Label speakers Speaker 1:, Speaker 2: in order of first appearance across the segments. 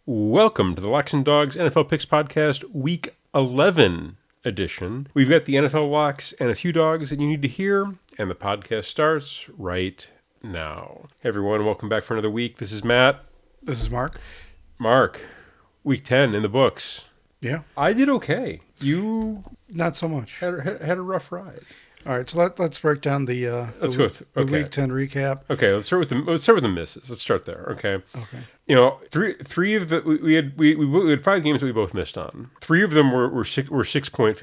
Speaker 1: Welcome to the Locks and Dogs NFL Picks Podcast, Week 11 edition. We've got the NFL locks and a few dogs that you need to hear, and the podcast starts right now. Hey everyone, welcome back for another week. This is Matt.
Speaker 2: This is Mark.
Speaker 1: Mark, Week 10 in the books.
Speaker 2: Yeah.
Speaker 1: I did okay. You
Speaker 2: Not so much.
Speaker 1: had a rough ride.
Speaker 2: All right, so let's break down the Week 10 recap.
Speaker 1: Okay, let's start with the misses. Let's start there. Okay.
Speaker 2: Okay.
Speaker 1: You know, three of the we had 5 games that we both missed on. 3 of them were 6 point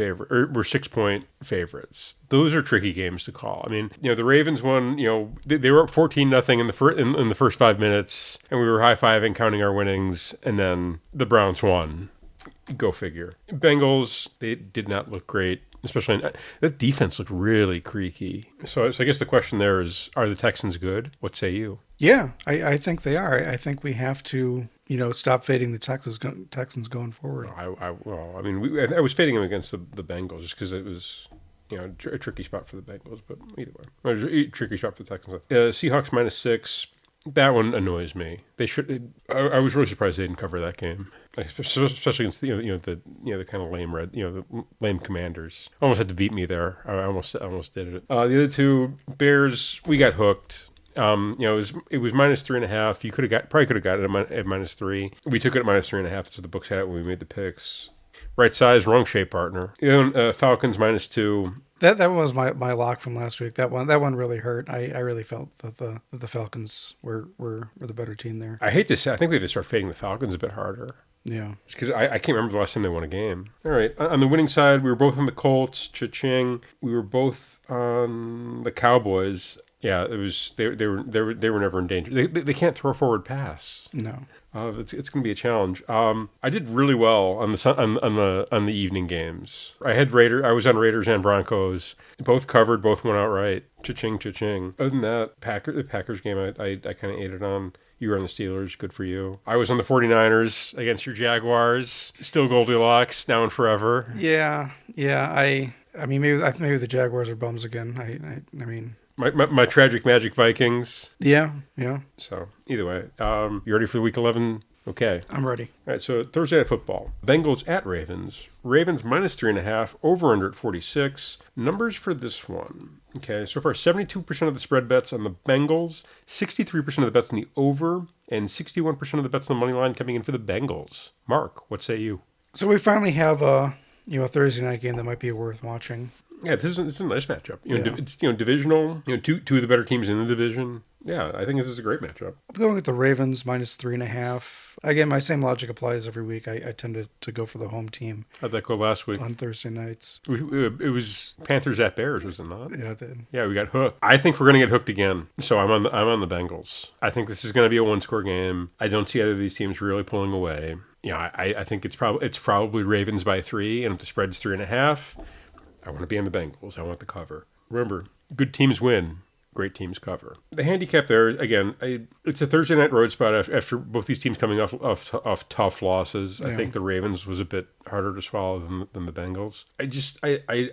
Speaker 1: favorites. Those are tricky games to call. I mean, you know, the Ravens won. You know, they were up 14-0 in the first 5 minutes, and we were high-fiving, counting our winnings, and then the Browns won. Go figure. Bengals, they did not look great. Especially, that defense looked really creaky. So I guess the question there is, are the Texans good? What say you?
Speaker 2: Yeah, I think they are. I think we have to, stop fading the Texans going forward.
Speaker 1: I was fading them against the Bengals just because it was, a tricky spot for the Bengals. But either way, it was a tricky spot for the Texans. Seahawks -6. That one annoys me. They should. I was really surprised they didn't cover that game, especially against the kind of lame the lame Commanders. Almost had to beat me there. I almost did it. The other two Bears, we got hooked. It was -3.5. You probably could have got it at -3. We took it at -3.5. So the books had it when we made the picks. Right size, wrong shape, partner. Falcons -2.
Speaker 2: That was my lock from last week. That one really hurt. I really felt that the Falcons were the better team there.
Speaker 1: I hate to say, I think we have to start fading the Falcons a bit harder.
Speaker 2: Yeah.
Speaker 1: Because I can't remember the last time they won a game. All right. On the winning side, we were both on the Colts, cha-ching. We were both on the Cowboys. Yeah, it was they were never in danger. They can't throw a forward pass.
Speaker 2: No.
Speaker 1: It's going to be a challenge. I did really well on the evening games. I was on Raiders and Broncos. Both covered, boosted won outright. Cha-ching, cha-ching. Other than that, the Packers game, I kind of ate it on. You were on the Steelers. Good for you. I was on the 49ers against your Jaguars. Still Goldilocks, now and forever.
Speaker 2: Yeah. I mean, maybe the Jaguars are bums again. I mean.
Speaker 1: My tragic magic Vikings.
Speaker 2: Yeah.
Speaker 1: So, either way, you ready for Week 11? Okay.
Speaker 2: I'm ready.
Speaker 1: All right, so Thursday Night Football. Bengals at Ravens. Ravens -3.5, over under at 46. Numbers for this one. Okay, so far 72% of the spread bets on the Bengals, 63% of the bets on the over, and 61% of the bets on the money line coming in for the Bengals. Mark, what say you?
Speaker 2: So we finally have a Thursday night game that might be worth watching.
Speaker 1: Yeah, this is a nice matchup. It's divisional. Two of the better teams in the division. Yeah, I think this is a great matchup.
Speaker 2: I'm going with the Ravens -3.5. Again, my same logic applies every week. I tend to go for the home team.
Speaker 1: How'd that go last week?
Speaker 2: On Thursday nights.
Speaker 1: It was Panthers at Bears, was it not?
Speaker 2: Yeah, it did.
Speaker 1: Yeah, we got hooked. I think we're going to get hooked again. So I'm on the Bengals. I think this is going to be a 1-score game. I don't see either of these teams really pulling away. I think it's probably Ravens by 3, and if the spread's 3.5. I want to be on the Bengals. I want the cover. Remember, good teams win. Great teams cover. The handicap there, again, it's a Thursday night road spot after both these teams coming off tough losses. Yeah. I think the Ravens was a bit harder to swallow than the Bengals. I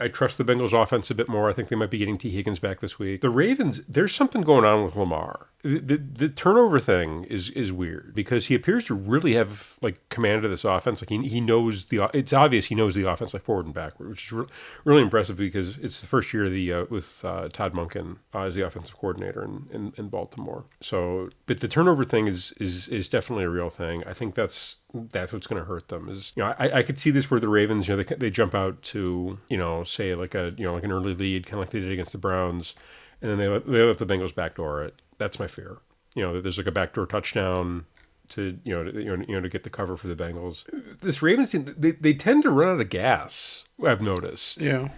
Speaker 1: trust the Bengals offense a bit more. I think they might be getting T. Higgins back this week. The Ravens, there's something going on with Lamar. The turnover thing is weird because he appears to really have command of this offense. He knows it's obvious he knows the offense forward and backward, which is really impressive because it's the first year of with Todd Monken as the offensive coordinator in Baltimore. So, but the turnover thing is definitely a real thing. I think that's what's going to hurt them. I could see this where the Ravens, they jump out to say an early lead, kind of like they did against the Browns, and then they let the Bengals backdoor it. That's my fear. That there's a backdoor touchdown to get the cover for the Bengals. This Ravens team, they tend to run out of gas. I've noticed.
Speaker 2: Yeah.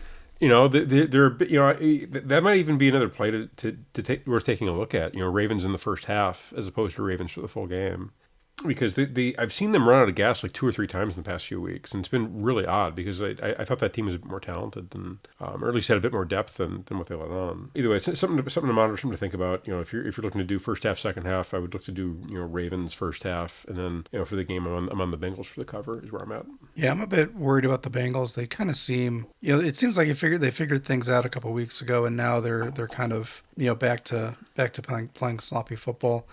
Speaker 1: They're a bit, that might even be another play to take worth taking a look at. Ravens in the first half as opposed to Ravens for the full game. Because I've seen them run out of gas 2 or 3 times in the past few weeks, and it's been really odd because I thought that team was a bit more talented than, or at least had a bit more depth than what they let on. Either way, it's something to monitor, something to think about. If you're looking to do first half, second half, I would look to do Ravens first half, and then for the game I'm on the Bengals for the cover is where I'm at.
Speaker 2: Yeah, I'm a bit worried about the Bengals. They kind of seem it seems like they figured things out a couple of weeks ago, and now they're kind of back to playing sloppy football.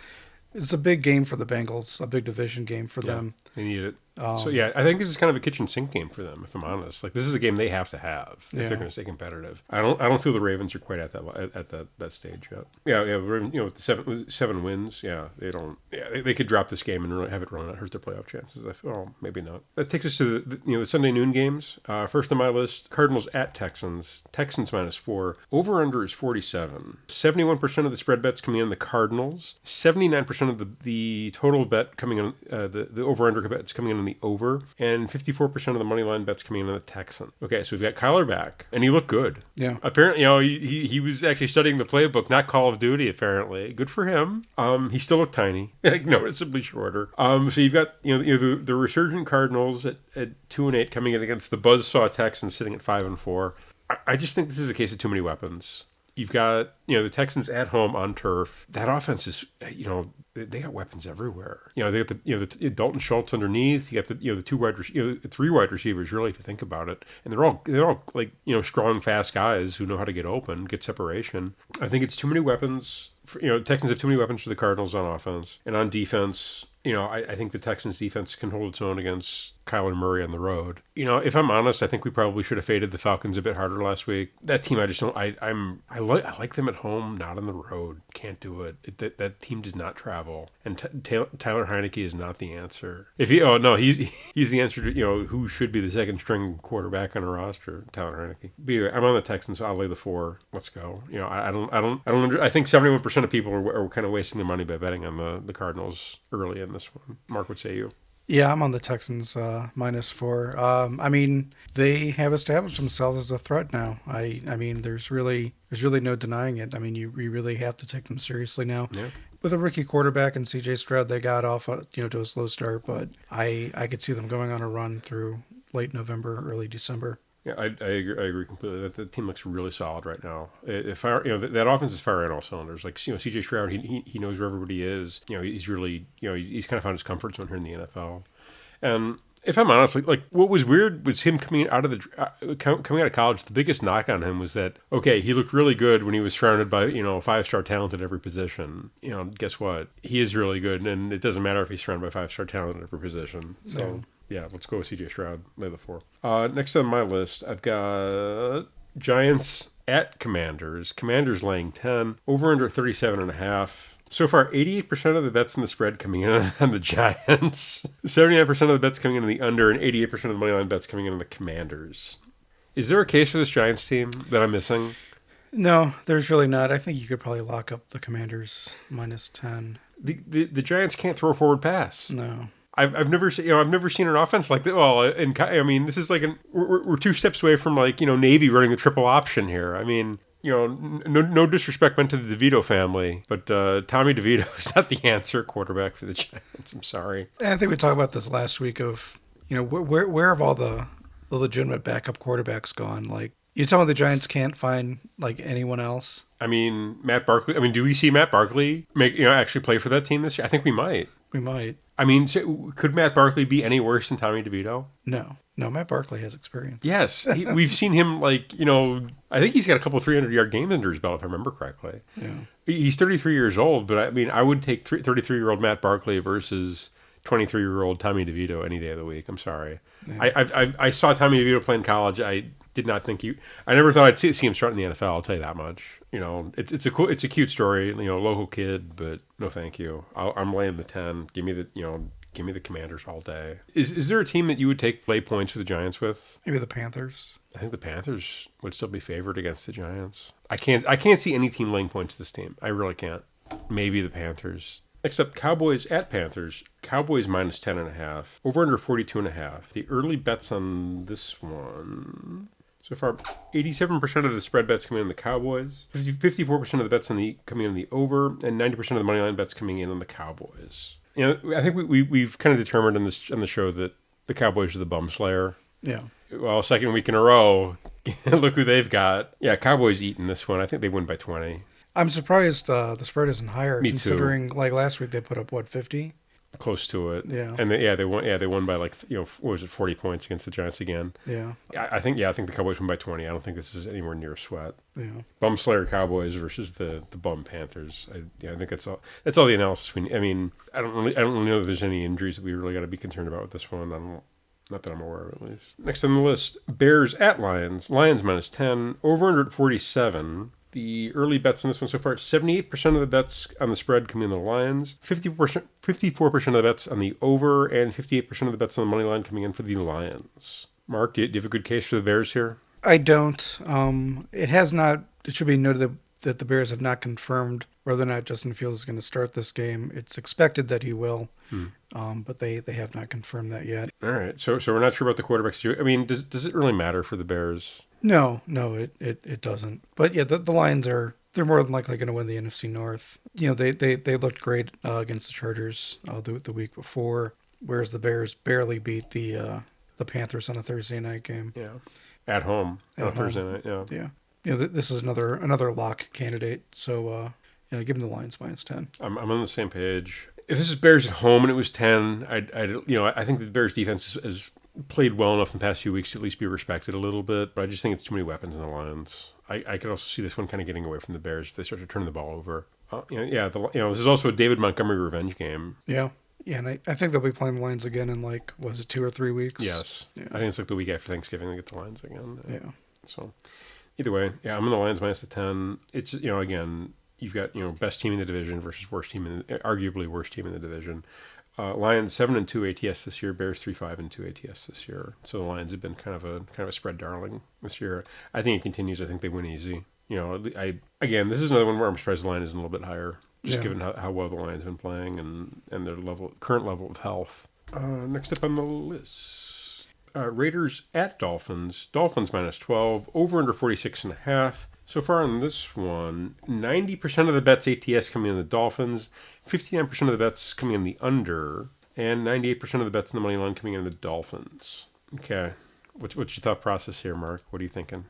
Speaker 2: It's a big game for the Bengals, a big division game for them.
Speaker 1: They need it. So yeah, I think this is kind of a kitchen sink game for them, if I'm honest. Like this is a game they have to have if they're going to stay competitive. I don't feel the Ravens are quite at that stage yet. Yeah, with the seven wins, they don't. Yeah, they could drop this game and really have it run out, hurt their playoff chances. Well, maybe not. That takes us to the Sunday noon games. First on my list, Cardinals at Texans. Texans -4. Over under is 47. 71% of the spread bets coming in the Cardinals. 79% of the total bet coming in the over under bets coming in the over, and 54% of the money line bets coming in on the Texan. Okay, so we've got Kyler back, and he looked good.
Speaker 2: Yeah.
Speaker 1: Apparently, he was actually studying the playbook, not Call of Duty, apparently. Good for him. He still looked tiny, like noticeably shorter. So you've got the resurgent Cardinals at 2-8 coming in against the buzzsaw Texans sitting at 5-4. I just think this is a case of too many weapons. You've got, the Texans at home on turf. That offense is, they got weapons everywhere. They got the Dalton Schultz underneath. You got the three wide receivers, really, if you think about it. And they're all like, strong, fast guys who know how to get open, get separation. I think it's too many weapons. Texans have too many weapons for the Cardinals on offense. And on defense, I think the Texans defense can hold its own against Kyler Murray on the road. If I'm honest, I think we probably should have faded the Falcons a bit harder last week. That team, I just don't. I like them at home, not on the road. Can't do it. That team does not travel, and Tyler Heineke is not the answer. He's the answer to who should be the second string quarterback on a roster. Tyler Heineke. But anyway, I'm on the Texans. So I'll lay the 4. Let's go. I think 71% of people are kind of wasting their money by betting on the Cardinals early in this one. Mark, what say you?
Speaker 2: Yeah, I'm on the Texans -4. They have established themselves as a threat now. There's really no denying it. You really have to take them seriously now.
Speaker 1: Yeah.
Speaker 2: With a rookie quarterback and C.J. Stroud, they got off to a slow start, but I could see them going on a run through late November, early December.
Speaker 1: Yeah, I agree completely. The team looks really solid right now. That offense is firing on all cylinders. Like C.J. Stroud, he knows where everybody is. He's really he's kind of found his comfort zone here in the NFL. And if I'm honest, like what was weird was him coming out of college. The biggest knock on him was that he looked really good when he was surrounded by 5-star talent at every position. Guess what? He is really good, and it doesn't matter if he's surrounded by 5-star talent at every position. So. Yeah, let's go with C.J. Stroud. Lay the 4. Next on my list, I've got Giants at Commanders. Commanders laying 10. Over under 37.5. So far, 88% of the bets in the spread coming in on the Giants. 79% of the bets coming in on the under, and 88% of the money line bets coming in on the Commanders. Is there a case for this Giants team that I'm missing?
Speaker 2: No, there's really not. I think you could probably lock up the Commanders -10.
Speaker 1: The Giants can't throw a forward pass.
Speaker 2: No.
Speaker 1: I've never seen an offense like that. Well, this is like we're 2 steps away from Navy running the triple option here. No disrespect meant to the DeVito family, but Tommy DeVito is not the answer quarterback for the Giants. I'm sorry.
Speaker 2: I think we talked about this last week of where have all the legitimate backup quarterbacks gone? Like you tell me the Giants can't find anyone else.
Speaker 1: Matt Barkley. Do we see Matt Barkley actually play for that team this year? I think we might.
Speaker 2: We might.
Speaker 1: Could Matt Barkley be any worse than Tommy DeVito?
Speaker 2: No, Matt Barkley has experience.
Speaker 1: Yes, we've seen him I think he's got a couple 300-yard games under his belt, if I remember correctly.
Speaker 2: Yeah.
Speaker 1: He's 33 years old, but I would take 33-year-old Matt Barkley versus 23-year-old Tommy DeVito any day of the week. I'm sorry. Yeah. I saw Tommy DeVito play in college. I did not think I never thought I'd see him start in the NFL. I'll tell you that much. It's a cute story. Local kid, but no, thank you. I'm laying the 10. Give me the Commanders all day. Is there a team that you would lay points for the Giants with?
Speaker 2: Maybe the Panthers.
Speaker 1: I think the Panthers would still be favored against the Giants. I can't see any team laying points to this team. I really can't. Maybe the Panthers. Next up, Cowboys at Panthers. Cowboys -10.5. Over under 42.5. The early bets on this one. So far, 87% of the spread bets coming in on the Cowboys, 54% of the bets coming in on the over, and 90% of the money line bets coming in on the Cowboys. I think we've kind of determined on the show that the Cowboys are the bum slayer.
Speaker 2: Yeah.
Speaker 1: Well, second week in a row, look who they've got. Yeah, Cowboys eating this one. I think they win by 20.
Speaker 2: I'm surprised the spread isn't higher.
Speaker 1: Me
Speaker 2: considering, too. Last week they put up, 50?
Speaker 1: close to it.
Speaker 2: Yeah.
Speaker 1: And they won. Yeah, they won by like what was it, 40 points against the Giants again.
Speaker 2: Yeah.
Speaker 1: I think the Cowboys won by 20. I don't think this is anywhere near a sweat.
Speaker 2: Yeah.
Speaker 1: Bum Slayer Cowboys versus the bum Panthers. I think that's all. That's all the analysis we need. I mean, I don't really know that there's any injuries that we really got to be concerned about with this one. Not that I'm aware of, at least. Next on the list, Bears at Lions. Lions minus 10. Over under at 47. The early bets on this one so far, 78% of the bets on the spread coming in the Lions, 54% of the bets on the over, and 58% of the bets on the money line coming in for the Lions. Mark, do you have a good case for the Bears here?
Speaker 2: I don't. It has not. It should be noted that the Bears have not confirmed whether or not Justin Fields is going to start this game. It's expected that he will, but they have not confirmed that yet.
Speaker 1: All right, so we're not sure about the quarterbacks. I mean, does it really matter for the Bears?
Speaker 2: No, it doesn't. But yeah, the Lions they're more than likely going to win the NFC North. They looked great against the Chargers the week before, whereas the Bears barely beat the Panthers on a Thursday night game.
Speaker 1: Yeah, at home on a Thursday night. Yeah.
Speaker 2: This is another lock candidate. So give them the Lions minus 10.
Speaker 1: I'm on the same page. If this is Bears at home and it was 10, I think the Bears defense has played well enough in the past few weeks to at least be respected a little bit, but I just think it's too many weapons in the Lions. I could also see this one kind of getting away from the Bears if they start to turn the ball over. This is also a David Montgomery revenge game.
Speaker 2: Yeah, and I think they'll be playing the Lions again in 2 or 3 weeks?
Speaker 1: Yes. Yeah. I think it's like the week after Thanksgiving they get the Lions again.
Speaker 2: Yeah.
Speaker 1: So either way, I'm in the Lions minus the 10. It's, again, you've got, best team in the division versus arguably worst team in the division. Lions 7-2 ATS this year. Bears 3-5-2 ATS this year. So the Lions have been kind of a spread darling this year. I think it continues. I think they win easy. Again, this is another one where I'm surprised the line is a little bit higher, just given how well the Lions have been playing and their current level of health. Next up on the list, Raiders at Dolphins. Dolphins minus 12. Over under 46.5. So far on this one, 90% of the bets ATS coming in the Dolphins, 59% of the bets coming in the under, and 98% of the bets in the money line coming in the Dolphins. Okay. What's your thought process here, Mark? What are you thinking?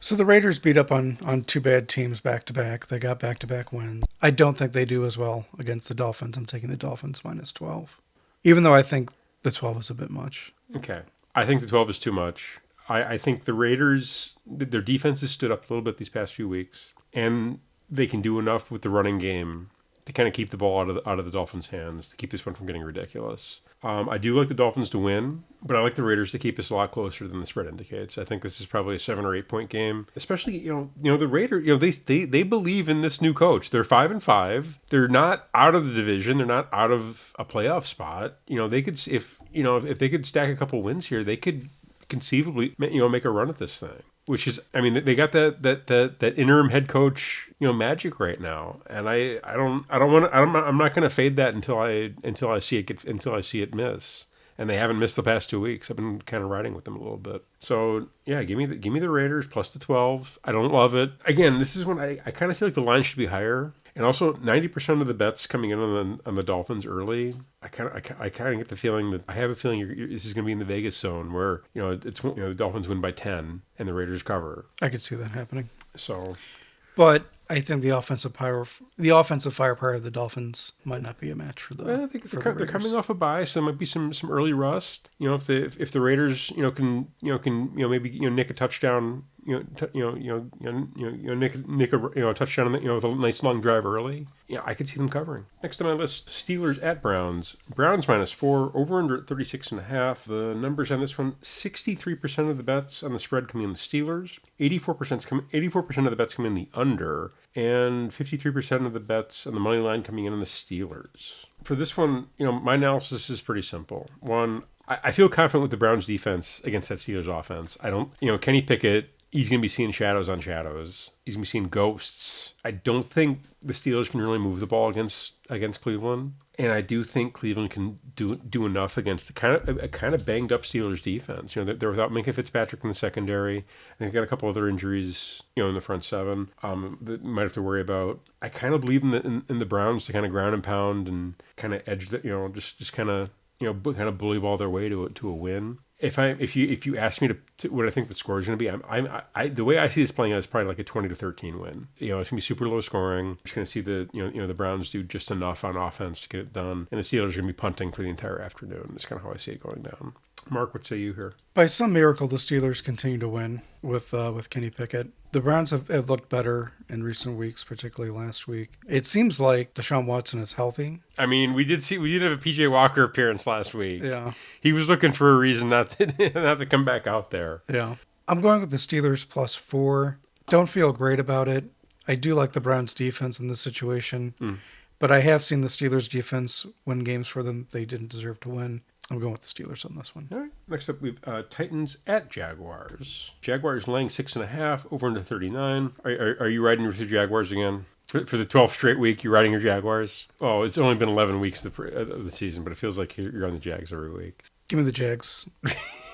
Speaker 2: So the Raiders beat up on two bad teams back-to-back. They got back-to-back wins. I don't think they do as well against the Dolphins. I'm taking the Dolphins minus 12, even though I think the 12 is a bit much.
Speaker 1: Okay. I think the 12 is too much. I think the Raiders, their defense has stood up a little bit these past few weeks, and they can do enough with the running game to kind of keep the ball out of the Dolphins' hands, to keep this one from getting ridiculous. I do like the Dolphins to win, but I like the Raiders to keep this a lot closer than the spread indicates. I think this is probably a 7 or 8 point game. Especially, the Raiders, they believe in this new coach. They're 5-5. They're not out of the division. They're not out of a playoff spot. They could, if they could stack a couple wins here, they could conceivably, make a run at this thing. Which is, they got that interim head coach, magic right now, and I'm not going to fade that until I see it miss. And they haven't missed the past 2 weeks. I've been kind of riding with them a little bit. So yeah, give me the Raiders plus the 12. I don't love it. Again, this is when I kind of feel like the line should be higher. And also, 90% of the bets coming in on the Dolphins early, I kind of get the feeling that I have a feeling this is going to be in the Vegas zone where the Dolphins win by 10 and the Raiders cover.
Speaker 2: I could see that happening.
Speaker 1: So,
Speaker 2: but I think the offensive firepower of the Dolphins might not be a match for the.
Speaker 1: I think they're coming off a bye, so there might be some early rust. If the Raiders can maybe nick a touchdown. Nick a touchdown with a nice long drive early. I could see them covering. Next on my list, Steelers at Browns. Browns minus 4, over under 36.5. The numbers on this one: 63% of the bets on the spread coming in the Steelers, 84% of the bets coming in the under, and 53% of the bets on the money line coming in the Steelers. For this one, my analysis is pretty simple. One, I feel confident with the Browns defense against that Steelers offense. I don't, Kenny Pickett. He's going to be seeing shadows on shadows. He's going to be seeing ghosts. I don't think the Steelers can really move the ball against Cleveland, and I do think Cleveland can do enough against a kind of banged up Steelers defense. They're without Minkah Fitzpatrick in the secondary, and they've got a couple other injuries, in the front seven that might have to worry about. I kind of believe in the Browns to kind of ground and pound and kind of edge the, just kind of bully ball their way to a win. If you ask me to what I think the score is going to be, I the way I see this playing out is probably like a 20-13 win. It's going to be super low scoring. We're just going to see the Browns do just enough on offense to get it done, and the Steelers are going to be punting for the entire afternoon. That's kind of how I see it going down. Mark, what say you here?
Speaker 2: By some miracle, the Steelers continue to win with Kenny Pickett. The Browns have looked better in recent weeks, particularly last week. It seems like Deshaun Watson is healthy.
Speaker 1: I mean, we did have a PJ Walker appearance last week.
Speaker 2: Yeah,
Speaker 1: he was looking for a reason not to come back out there.
Speaker 2: Yeah, I'm going with the Steelers +4. Don't feel great about it. I do like the Browns defense in this situation, but I have seen the Steelers defense win games for them they didn't deserve to win. I'm going with the Steelers on this one.
Speaker 1: All right. Next up, we've Titans at Jaguars. Jaguars laying 6.5 over into 39. Are you riding with the Jaguars again? For the 12th straight week, you're riding your Jaguars? Oh, it's only been 11 weeks of the season, but it feels like you're on the Jags every week.
Speaker 2: Give me the Jags.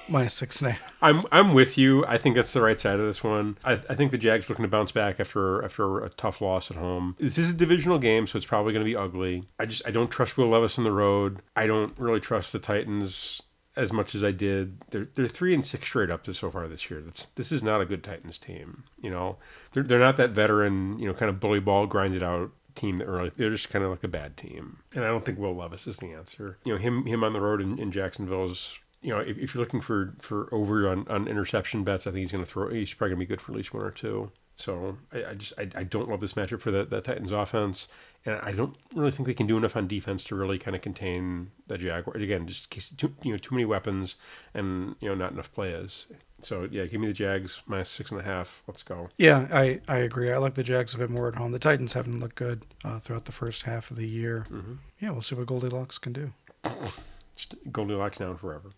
Speaker 2: -6.5.
Speaker 1: I'm with you. I think that's the right side of this one. I think the Jags looking to bounce back after a tough loss at home. This is a divisional game, so it's probably going to be ugly. I don't trust Will Levis on the road. I don't really trust the Titans as much as I did. They're 3-6 straight up so far this year. This is not a good Titans team. They're not that veteran, kind of bully ball grinded out team that really, they're just kind of like a bad team. And I don't think Will Levis is the answer. Him on the road in Jacksonville is, if you're looking for over on interception bets, I think he's probably going to be good for at least one or two. So I don't love this matchup for the Titans offense, and I don't really think they can do enough on defense to really kind of contain the Jaguars. Again, just too many weapons and not enough players. So yeah, give me the Jags -6.5. Let's go.
Speaker 2: Yeah, I agree. I like the Jags a bit more at home. The Titans haven't looked good throughout the first half of the year. Mm-hmm. Yeah, we'll see what Goldilocks can do.
Speaker 1: Just Goldilocks down forever.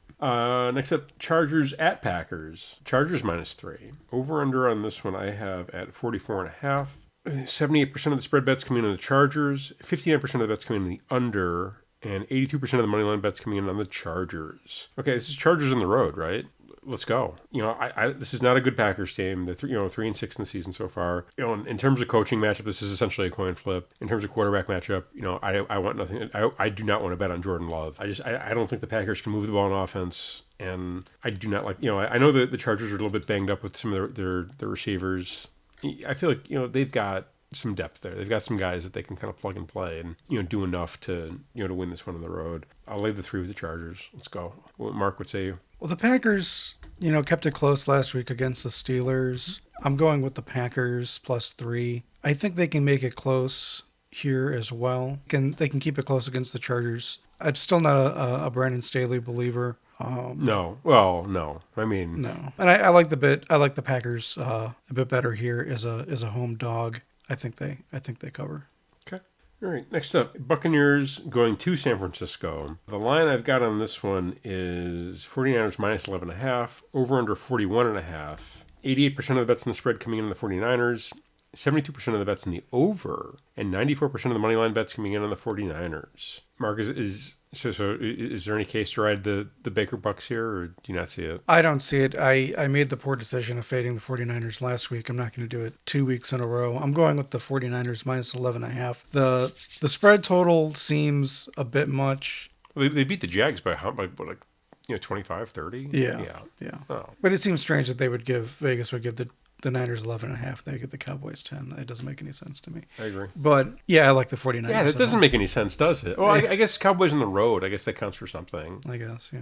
Speaker 1: Next up, Chargers at Packers. Chargers -3. Over under on this one I have at 44.5. 78% of the spread bets coming in on the Chargers, 59% of the bets coming in the under, and 82% of the money line bets coming in on the Chargers. Okay, this is Chargers on the road, right? Let's go. This is not a good Packers team. They're 3-6 in the season so far. In terms of coaching matchup, this is essentially a coin flip. In terms of quarterback matchup, I want nothing. I do not want to bet on Jordan Love. I don't think the Packers can move the ball on offense, and I do not like. I know that the Chargers are a little bit banged up with some of their receivers. I feel like they've got some depth there. They've got some guys that they can kind of plug and play and do enough to to win this one on the road. I'll lay the 3 with the Chargers. Let's go. What Mark would say you.
Speaker 2: Well, the Packers, kept it close last week against the Steelers. I'm going with the Packers +3. I think they can make it close here as well. They can keep it close against the Chargers. I'm still not a Brandon Staley believer.
Speaker 1: No. Well, no. I mean,
Speaker 2: no. And I like the Packers a bit better here as a home dog. I think they cover.
Speaker 1: Okay. All right. Next up, Buccaneers going to San Francisco. The line I've got on this one is 49ers -11.5, over under 41.5. 88% of the bets in the spread coming in on the 49ers, 72% of the bets in the over, and 94% of the money line bets coming in on the 49ers. Mark, is there any case to ride the Baker Bucks here, or do you not see it?
Speaker 2: I don't see it. I made the poor decision of fading the 49ers last week. I'm not going to do it 2 weeks in a row. I'm going with the 49ers -11.5. The spread total seems a bit much.
Speaker 1: Well, they beat the Jags by 25, 30?
Speaker 2: Yeah. Oh. But it seems strange that Vegas would give the Niners 11.5. They get the Cowboys 10. It doesn't make any sense to me.
Speaker 1: I agree.
Speaker 2: But yeah, I like the 49ers.
Speaker 1: Yeah, that doesn't make any sense, does it? Well, I guess Cowboys on the road. I guess that counts for something.
Speaker 2: I guess, yeah.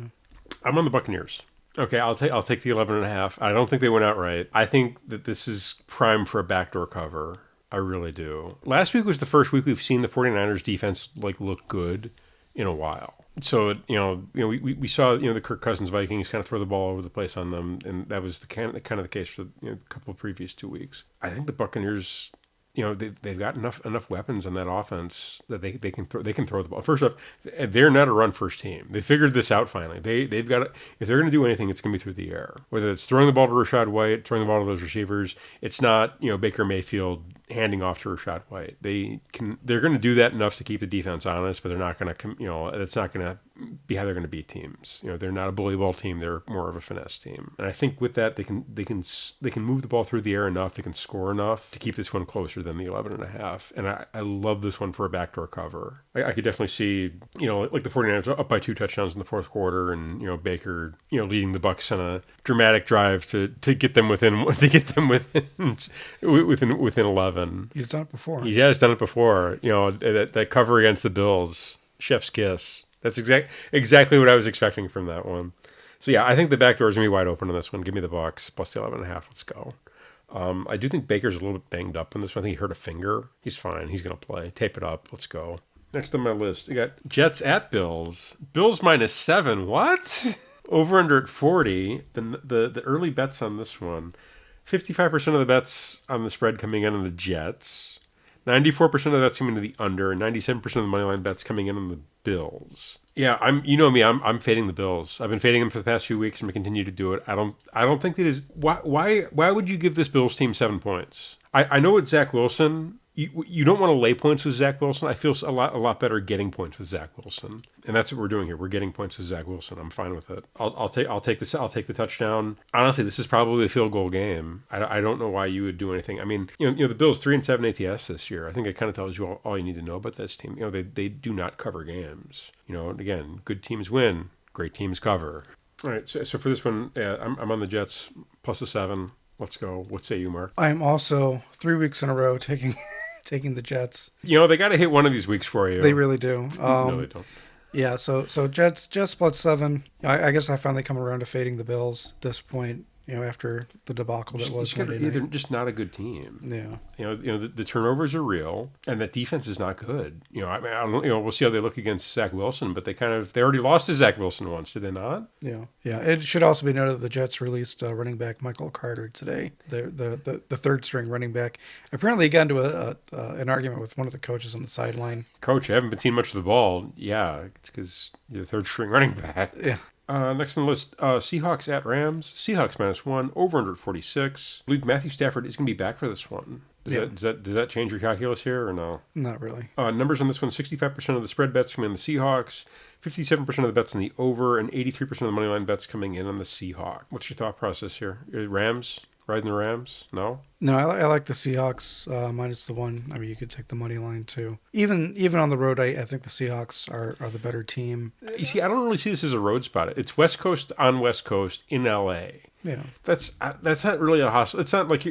Speaker 1: I'm on the Buccaneers. Okay, I'll take the 11.5. I don't think they went outright. I think that this is prime for a backdoor cover. I really do. Last week was the first week we've seen the 49ers defense look good in a while. So we saw the Kirk Cousins Vikings kind of throw the ball over the place on them, and that was the kind of the case for a couple of previous 2 weeks. I think the Buccaneers, they've got enough weapons on that offense that they can throw the ball. First off, they're not a run first team. They figured this out finally. They've got if they're going to do anything, it's going to be through the air. Whether it's throwing the ball to Rachaad White, throwing the ball to those receivers, it's not Baker Mayfield handing off to Rashad White. They're going to do that enough to keep the defense honest, but they're not going to, it's not going to be how they're going to beat teams. They're not a bully ball team. They're more of a finesse team. And I think with that, they can move the ball through the air enough, they can score enough to keep this one closer than the 11.5. And I love this one for a backdoor cover. I could definitely see, like the 49ers up by 2 touchdowns in the fourth quarter, and Baker, leading the Bucs on a dramatic drive to get them within within 11.
Speaker 2: He's done it before.
Speaker 1: He has done it before. That cover against the Bills, chef's kiss. That's exactly what I was expecting from that one. So yeah, I think the back door is gonna be wide open on this one. Give me the Bucs plus the 11.5. Let's go. I do think Baker's a little bit banged up in this one. I think he hurt a finger. He's fine. He's gonna play. Tape it up. Let's go. Next on my list, I got Jets at Bills. Bills -7. What? Over under at 40. The early bets on this one. 55% of the bets on the spread coming in on the Jets. 94% of the bets coming to the under, and 97% of the money line bets coming in on the Bills. Yeah, I'm fading the Bills. I've been fading them for the past few weeks. I'm gonna continue to do it. I don't think that is why would you give this Bills team 7 points? I know it's Zach Wilson. You don't want to lay points with Zach Wilson. I feel a lot better getting points with Zach Wilson, and that's what we're doing here. We're getting points with Zach Wilson. I'm fine with it. I'll take the touchdown. Honestly, this is probably a field goal game. I don't know why you would do anything. I mean, the Bills 3-7 ATS this year. I think it kind of tells you all you need to know about this team. They do not cover games. Again, good teams win, great teams cover. All right, so for this one, yeah, I'm on the Jets plus a 7. Let's go. What say you, Mark?
Speaker 2: I'm also 3 weeks in a row taking the Jets.
Speaker 1: They got to hit one of these weeks for you.
Speaker 2: They really do.
Speaker 1: No, they don't.
Speaker 2: Yeah, so Jets plus 7. I guess I finally come around to fading the Bills at this point, after the debacle that was Monday night.
Speaker 1: They're just not a good team.
Speaker 2: Yeah.
Speaker 1: The turnovers are real, and that defense is not good. I don't. We'll see how they look against Zach Wilson, but they already lost to Zach Wilson once, did they not?
Speaker 2: Yeah. It should also be noted that the Jets released running back Michael Carter today, the third string running back. Apparently, he got into an argument with one of the coaches on the sideline.
Speaker 1: Coach, I haven't been seeing much of the ball. Yeah, it's because you're the third string running back.
Speaker 2: Yeah.
Speaker 1: Next on the list, Seahawks at Rams. Seahawks -1, over under 46. I believe Matthew Stafford is going to be back for this one. Does that change your calculus here or no?
Speaker 2: Not really.
Speaker 1: Numbers on this one: 65% of the spread bets coming in the Seahawks, 57% of the bets in the over, and 83% of the money line bets coming in on the Seahawks. What's your thought process here? Rams? Riding the Rams? No?
Speaker 2: No, I like the Seahawks -1. I mean, you could take the money line too. Even on the road, I think the Seahawks are the better team.
Speaker 1: You see, I don't really see this as a road spot. It's West Coast on West Coast in LA.
Speaker 2: Yeah, that's
Speaker 1: not really a hostile. It's not like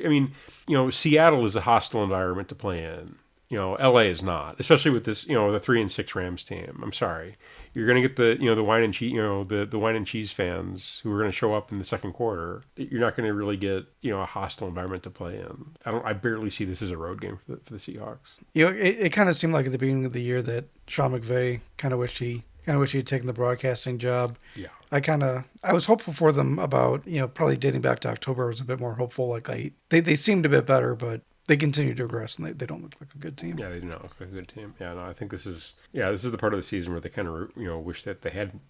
Speaker 1: Seattle is a hostile environment to play in. LA is not, especially with this, the 3-6 Rams team. I'm sorry, you're going to get the wine and cheese, the wine and cheese fans who are going to show up in the second quarter. You're not going to really get, a hostile environment to play in. I barely see this as a road game for the Seahawks.
Speaker 2: It kind of seemed like at the beginning of the year that Sean McVay kind of wished he had taken the broadcasting job.
Speaker 1: Yeah.
Speaker 2: I was hopeful for them about, probably dating back to October. I was a bit more hopeful. Like they seemed a bit better, but they continue to regress, and they don't look like a good team.
Speaker 1: Yeah, they do not look like a good team. Yeah, no, I think this is the part of the season where they kind of, wish that they had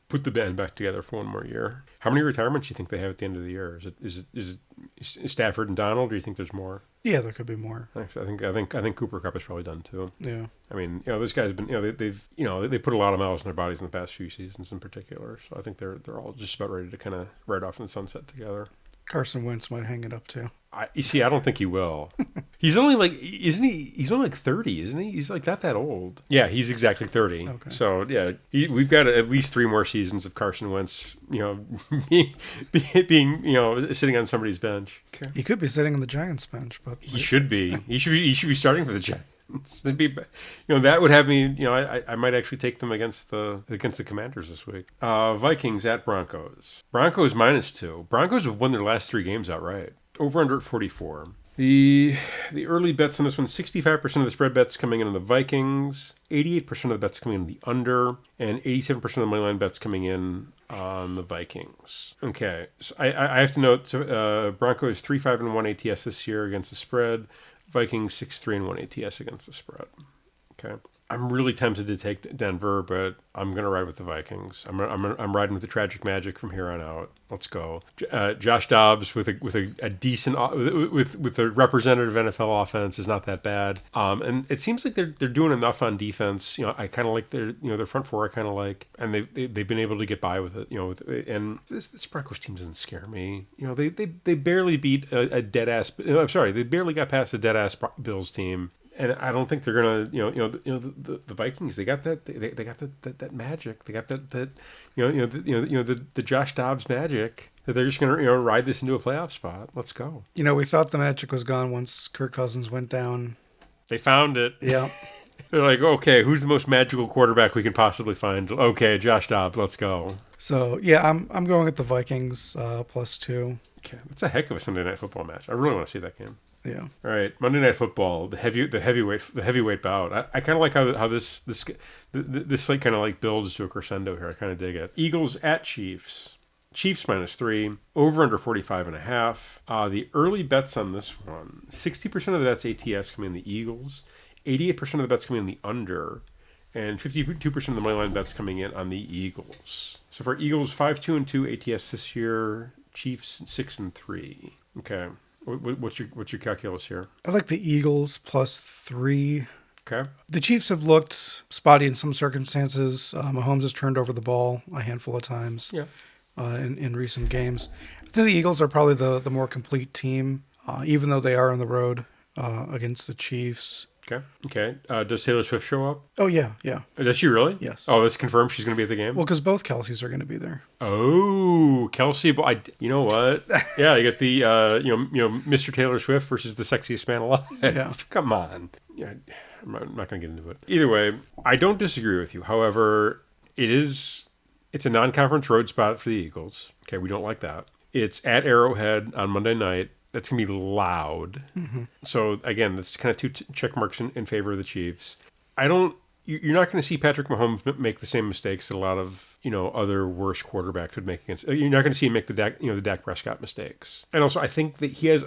Speaker 1: put the band back together for one more year. How many retirements do you think they have at the end of the year? Is it Stafford and Donald, or do you think there's more?
Speaker 2: Yeah, there could be more.
Speaker 1: Actually, I think Cooper Kupp is probably done too.
Speaker 2: Yeah.
Speaker 1: I mean, this guy's been, they put a lot of miles in their bodies in the past few seasons in particular. So I think they're all just about ready to kind of ride off in the sunset together.
Speaker 2: Carson Wentz might hang it up too.
Speaker 1: I don't think he will. He's only like, isn't he? He's only like 30, isn't he? He's like not that old. Yeah, he's exactly 30.
Speaker 2: Okay.
Speaker 1: So yeah, we've got at least 3 more seasons of Carson Wentz, being, sitting on somebody's bench. Okay.
Speaker 2: He could be sitting on the Giants bench, but
Speaker 1: he should be. He should be starting for the Giants. It'd be, that would have me. I might actually take them against the Commanders this week. Vikings at Broncos. Broncos -2. Broncos have won their last 3 games outright. Over under at 44. The early bets on this one: 65% of the spread bets coming in on the Vikings, 88% of the bets coming in on the under, and 87% of the money line bets coming in on the Vikings. Okay, so I have to note, Broncos 3-5-1 ATS this year against the spread. Vikings 6-3-1 ATS against the spread. Okay. I'm really tempted to take Denver, but I'm going to ride with the Vikings. I'm riding with the tragic magic from here on out. Let's go. Josh Dobbs with a decent with a representative NFL offense is not that bad. And it seems like they're doing enough on defense. I kind of like their front four. I kind of like, and they've been able to get by with it. And this Broncos team doesn't scare me. They barely beat a dead ass. I'm sorry, they barely got past a dead ass Bills team. And I don't think they're gonna, the Vikings. They got that. They got that magic. They got that the Josh Dobbs magic. That they're just gonna ride this into a playoff spot. Let's go.
Speaker 2: We thought the magic was gone once Kirk Cousins went down.
Speaker 1: They found it.
Speaker 2: Yeah.
Speaker 1: They're like, okay, who's the most magical quarterback we can possibly find? Okay, Josh Dobbs. Let's go.
Speaker 2: So yeah, I'm going with the Vikings +2.
Speaker 1: Okay, that's a heck of a Sunday Night Football match. I really want to see that game.
Speaker 2: Yeah.
Speaker 1: All right, Monday Night Football, the heavyweight bout. I kind of like how this like kind of like builds to a crescendo here. I kind of dig it. Eagles at Chiefs. Chiefs -3. Over under 45.5. The early bets on this one: 60% of the bets ATS coming in the Eagles, 88% of the bets coming in the under, and 52% of the moneyline bets coming in on the Eagles. So for Eagles, 5-2-2 ATS this year. Chiefs 6-3. Okay. What's your calculus here?
Speaker 2: I like the Eagles +3.
Speaker 1: Okay.
Speaker 2: The Chiefs have looked spotty in some circumstances. Mahomes has turned over the ball a handful of times.
Speaker 1: Yeah.
Speaker 2: In recent games, I think the Eagles are probably the more complete team, even though they are on the road against the Chiefs.
Speaker 1: Okay. Does Taylor Swift show up?
Speaker 2: Oh, yeah.
Speaker 1: Does she really?
Speaker 2: Yes.
Speaker 1: Oh, it's confirmed she's going to be at the game?
Speaker 2: Well, because both Kelseys are going to be there.
Speaker 1: Oh, Kelsey. You know what? Yeah, you get the, Mr. Taylor Swift versus the sexiest man alive.
Speaker 2: Yeah.
Speaker 1: Come on. Yeah, I'm not going to get into it. Either way, I don't disagree with you. However, it's a non-conference road spot for the Eagles. Okay, we don't like that. It's at Arrowhead on Monday night. That's going to be loud. Mm-hmm. So, again, this is kind of two check marks in favor of the Chiefs. You're not going to see Patrick Mahomes make the same mistakes that a lot of, other worse quarterbacks would make against. You're not going to see him make the Dak Prescott mistakes. And also, I think that he has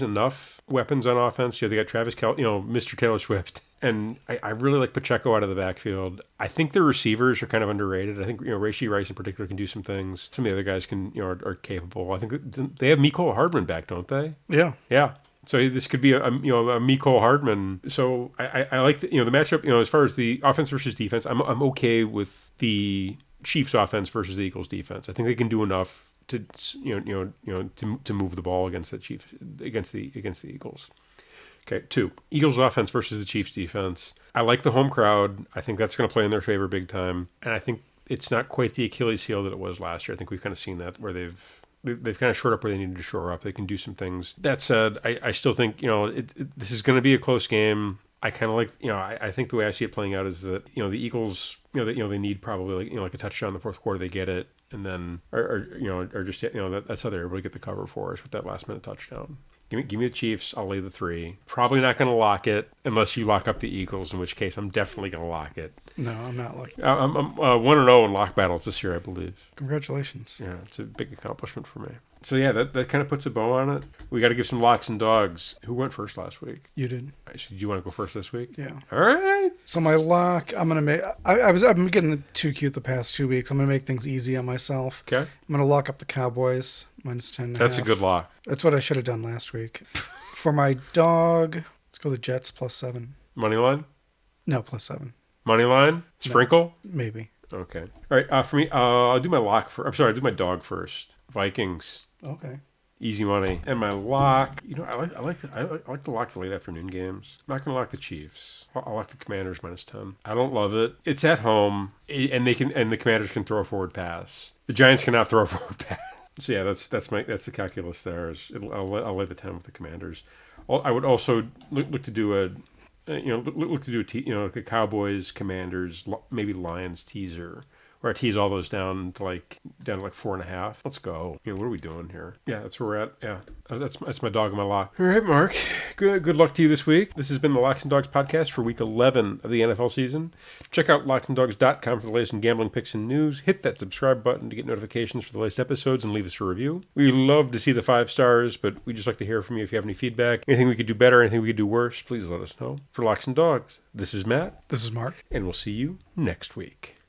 Speaker 1: enough weapons on offense. They got Travis Mr. Taylor Swift. And I really like Pacheco out of the backfield. I think their receivers are kind of underrated. I think Rashee Rice in particular can do some things. Some of the other guys are capable. I think they have Mecole Hardman back, don't they?
Speaker 2: Yeah.
Speaker 1: Yeah. So this could be a Mecole Hardman. So I like the matchup. As far as the offense versus defense, I'm okay with the Chiefs offense versus the Eagles defense. I think they can do enough to to move the ball against the Chiefs against the Eagles. Okay, 2. Eagles offense versus the Chiefs defense. I like the home crowd. I think that's going to play in their favor big time. And I think it's not quite the Achilles heel that it was last year. I think we've kind of seen that where they've kind of shored up where they needed to shore up. They can do some things. That said, I still think, this is going to be a close game. I kind of like, I think the way I see it playing out is that, the Eagles, they need probably like a touchdown in the fourth quarter. They get it. And then, or just, that's how they're able to get the cover for us with that last minute touchdown. Give me the Chiefs. I'll lay the 3. Probably not going to lock it unless you lock up the Eagles, in which case I'm definitely going to lock it.
Speaker 2: No, I'm not locking.
Speaker 1: I'm 1-0 in lock battles this year, I believe.
Speaker 2: Congratulations.
Speaker 1: Yeah, it's a big accomplishment for me. So yeah, that kind of puts a bow on it. We got to give some locks and dogs. Who went first last week?
Speaker 2: You did.
Speaker 1: Do you want to go first this week?
Speaker 2: Yeah.
Speaker 1: All right.
Speaker 2: So my lock, I'm gonna make. I've been getting too cute the past 2 weeks. I'm gonna make things easy on myself.
Speaker 1: Okay.
Speaker 2: I'm gonna lock up the Cowboys -10.5.
Speaker 1: That's a good lock.
Speaker 2: That's what I should have done last week. For my dog, let's go the Jets +7.
Speaker 1: Money line?
Speaker 2: No, +7.
Speaker 1: Money line? Sprinkle?
Speaker 2: No, maybe.
Speaker 1: Okay. All right. For me, I'll do my lock for. I'm sorry. I'll do my dog first. Vikings.
Speaker 2: Okay.
Speaker 1: Easy money. And my lock, I like the lock the late afternoon games. I'm not gonna lock the Chiefs. I'll lock the Commanders -10. I don't love it. It's at home, and the Commanders can throw a forward pass. The Giants cannot throw a forward pass. So yeah, that's the calculus there. I'll lay the 10 with the Commanders. I would also look to do a Cowboys, Commanders, maybe Lions teaser, Or I tease all those down to like 4.5. Let's go. What are we doing here? Yeah, that's where we're at. Yeah, that's my dog and my lock. All right, Mark. Good luck to you this week. This has been the Locks and Dogs podcast for week 11 of the NFL season. Check out locksanddogs.com for the latest in gambling picks and news. Hit that subscribe button to get notifications for the latest episodes and leave us a review. We love to see the 5 stars, but we just like to hear from you if you have any feedback. Anything we could do better, anything we could do worse, please let us know. For Locks and Dogs, this is Matt.
Speaker 2: This is Mark.
Speaker 1: And we'll see you next week.